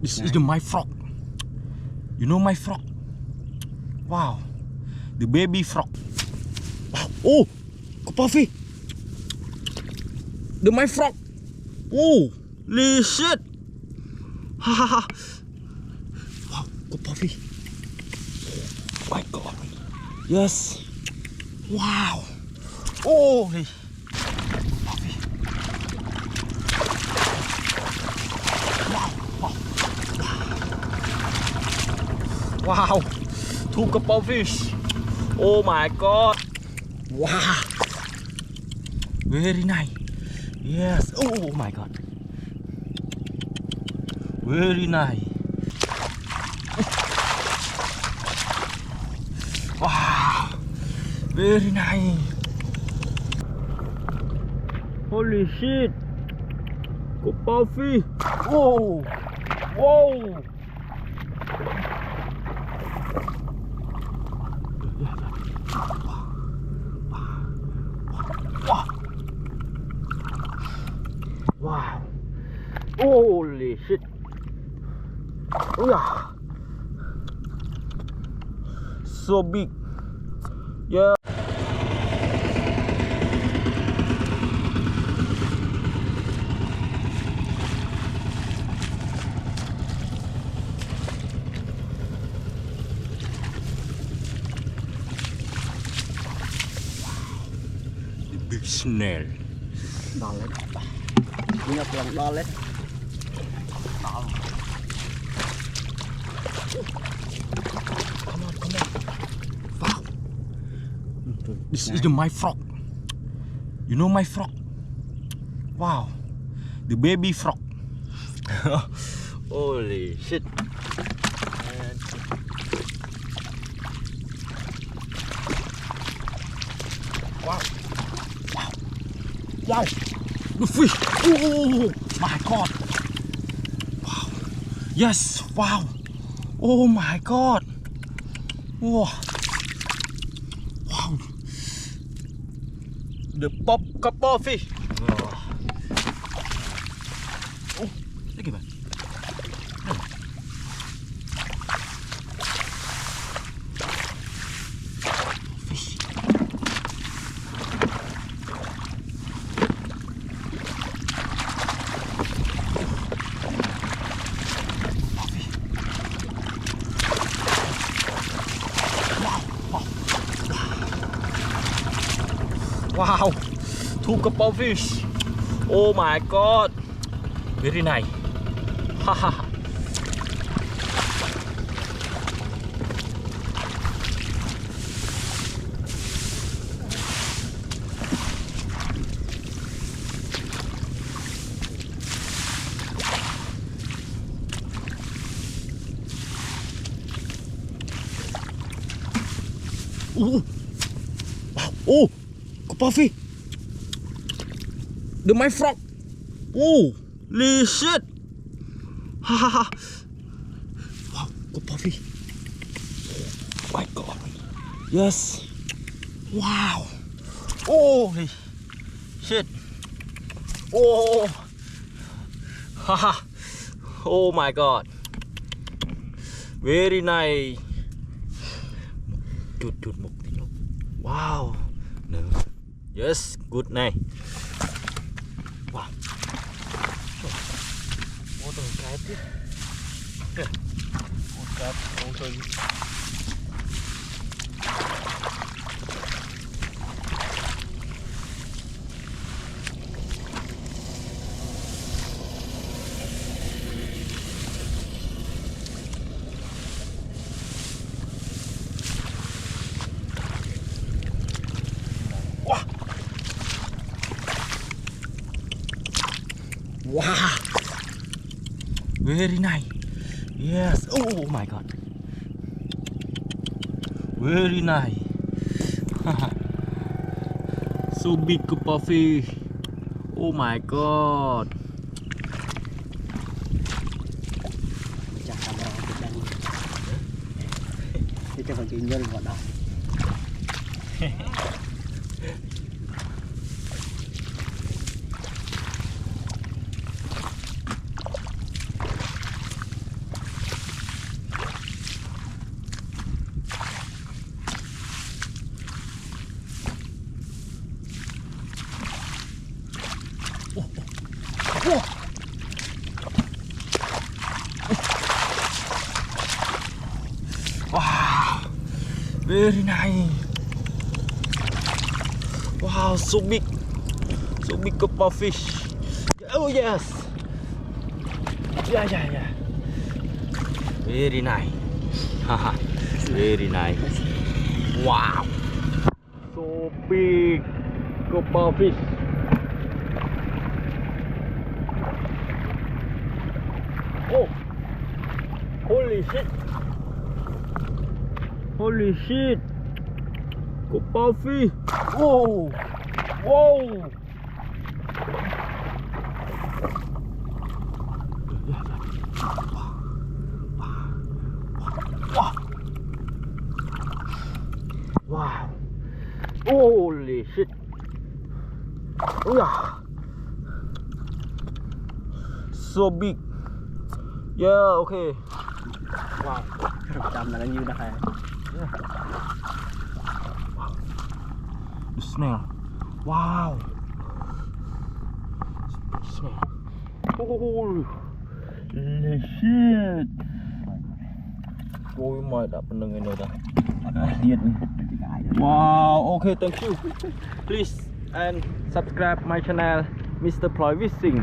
This is my frog. You know my frog? Wow, the baby frog. Wow. Oh, Puffy. My frog. Oh, holy shit. Ha ha ha. Wow, Puffy. Oh my God. Yes. Wow. Holy. Puffy. Wow. Wow. Two Catfish. Oh my God. Wow. Very nice. Yes. Oh my God. Very nice. Wow. Very nice. Holy shit. Catfish. Whoa. Whoa. Wow. Holy shit. Yeah. So big. Yeah. The big snail. Đo lên. Nhấp lần đo lên. Đo. Come on. Wow. This is my frog. You know my frog? Wow. The baby frog. Holy shit. And wow. The fish. Oh my God. Wow. Yes. Wow. Oh my God. Wow. Wow. The couple fish. Oh, look at that. Fish. Wow, two couple fish. Oh my God, very nice. Haha. Oh, wow. Oh, Puffy. My frog. Oh, holy shit. Ha ha ha. Wow, Puffy. Oh my God. Yes. Wow. Holy shit. Oh. Haha. Oh my God. Very nice. Chút một tí nữa. Wow. No. Yes, good night. Wow. Một cái tiếp. Một cái thôi. Wow, very nice. Yes. Oh my God, very nice. So big puppy. Oh my God. Chặt camera kita nih. Kita pakai nyol buat dah. Whoa. Wow, very nice. Wow, so big kepala fish. Oh yes. Yeah. Very nice. Haha, very nice. Wow, so big kepala fish. Oh, holy shit. Holy shit. Kepala fish. Whoa. Wow. Holy shit. Yeah. So big. Yeah, okay. Wow. Rekam na lang yun na kaya. The snail. Wow. Snail. Holy shit. Ôi mày đã phần nâng này rồi. Wow, okay, thank you. Please and subscribe my channel, Mr. Ploy Fishing.